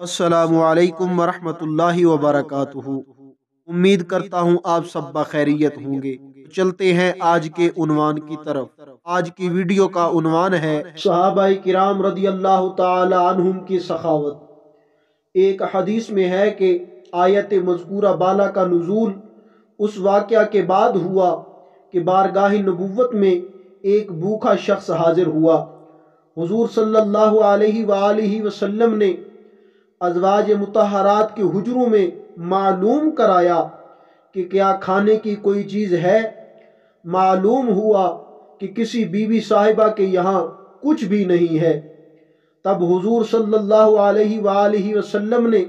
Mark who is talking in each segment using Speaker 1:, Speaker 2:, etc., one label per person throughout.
Speaker 1: السلام علیکم ورحمۃ اللہ وبرکاتہ۔ امید کرتا ہوں آپ سب بخیریت ہوں گے۔ چلتے ہیں آج کے عنوان کی طرف۔ آج کی ویڈیو کا عنوان ہے صحابہ کرام رضی اللہ تعالی عنہم کی سخاوت۔ ایک حدیث میں ہے کہ آیت مذکورہ بالا کا نزول اس واقعہ کے بعد ہوا کہ بارگاہ نبوت میں ایک بھوکا شخص حاضر ہوا۔ حضور صلی اللہ علیہ وآلہ وسلم نے ازواج مطہرات کے حجروں میں معلوم کرایا کہ کیا کھانے کی کوئی چیز ہے۔ معلوم ہوا کہ کسی بیوی صاحبہ کے یہاں کچھ بھی نہیں ہے۔ تب حضور صلی اللہ علیہ وآلہ وسلم نے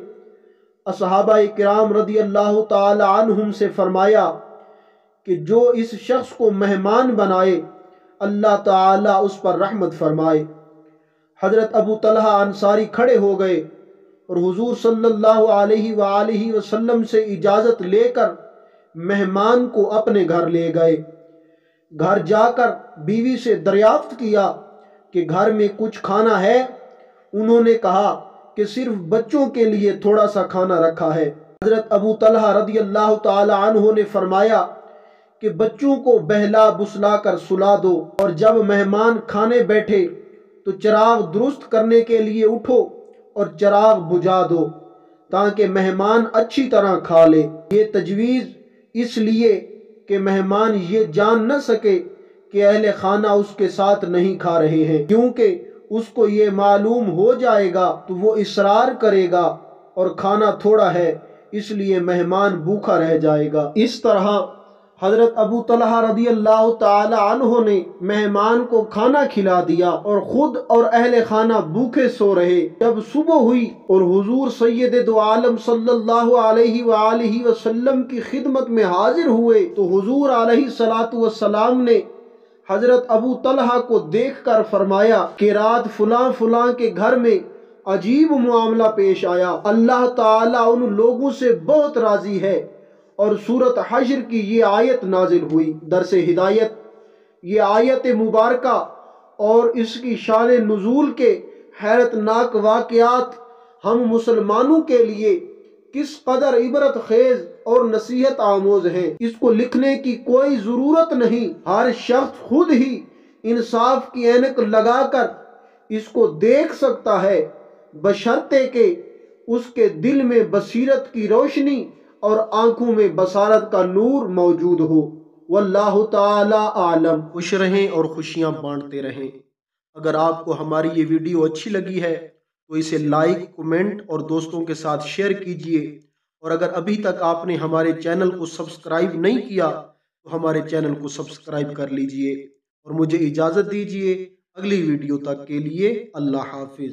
Speaker 1: اصحابہ کرام رضی اللہ تعالی عنہم سے فرمایا کہ جو اس شخص کو مہمان بنائے اللہ تعالی اس پر رحمت فرمائے۔ حضرت ابو طلحہ انصاری کھڑے ہو گئے اور حضور صلی اللہ علیہ وآلہ وسلم سے اجازت لے کر مہمان کو اپنے گھر لے گئے۔ گھر جا کر بیوی سے دریافت کیا کہ گھر میں کچھ کھانا ہے۔ انہوں نے کہا کہ صرف بچوں کے لیے تھوڑا سا کھانا رکھا ہے۔ حضرت ابو طلحہ رضی اللہ تعالی عنہ نے فرمایا کہ بچوں کو بہلا بسلا کر سلا دو، اور جب مہمان کھانے بیٹھے تو چراغ درست کرنے کے لیے اٹھو اور چراغ بجھا دو تاکہ مہمان اچھی طرح کھا لے۔ یہ تجویز اس لیے کہ مہمان یہ جان نہ سکے کہ اہل خانہ اس کے ساتھ نہیں کھا رہے ہیں، کیونکہ اس کو یہ معلوم ہو جائے گا تو وہ اصرار کرے گا اور کھانا تھوڑا ہے اس لیے مہمان بھوکا رہ جائے گا۔ اس طرح حضرت ابو طلحہ رضی اللہ تعالی عنہ نے مہمان کو کھانا کھلا دیا اور خود اور اہل خانہ بھوکے سو رہے۔ جب صبح ہوئی اور حضور سید دو عالم صلی اللہ علیہ وآلہ وسلم کی خدمت میں حاضر ہوئے تو حضور علیہ الصلوۃ والسلام نے حضرت ابو طلحہ کو دیکھ کر فرمایا کہ رات فلاں فلاں کے گھر میں عجیب معاملہ پیش آیا، اللہ تعالیٰ ان لوگوں سے بہت راضی ہے۔ اور سورۃ حشر کی یہ آیت نازل ہوئی۔ درس ہدایت، یہ آیت مبارکہ اور اس کی شان نزول کے حیرت ناک واقعات ہم مسلمانوں کے لیے کس قدر عبرت خیز اور نصیحت آموز ہیں، اس کو لکھنے کی کوئی ضرورت نہیں۔ ہر شخص خود ہی انصاف کی اینک لگا کر اس کو دیکھ سکتا ہے، بشرطے کہ اس کے دل میں بصیرت کی روشنی اور آنکھوں میں بصارت کا نور موجود ہو۔ واللہ تعالی اعلم۔ خوش رہیں اور خوشیاں بانٹتے رہیں۔ اگر آپ کو ہماری یہ ویڈیو اچھی لگی ہے تو اسے لائک، کمنٹ اور دوستوں کے ساتھ شیئر کیجئے، اور اگر ابھی تک آپ نے ہمارے چینل کو سبسکرائب نہیں کیا تو ہمارے چینل کو سبسکرائب کر لیجئے، اور مجھے اجازت دیجئے اگلی ویڈیو تک کے لیے اللہ حافظ۔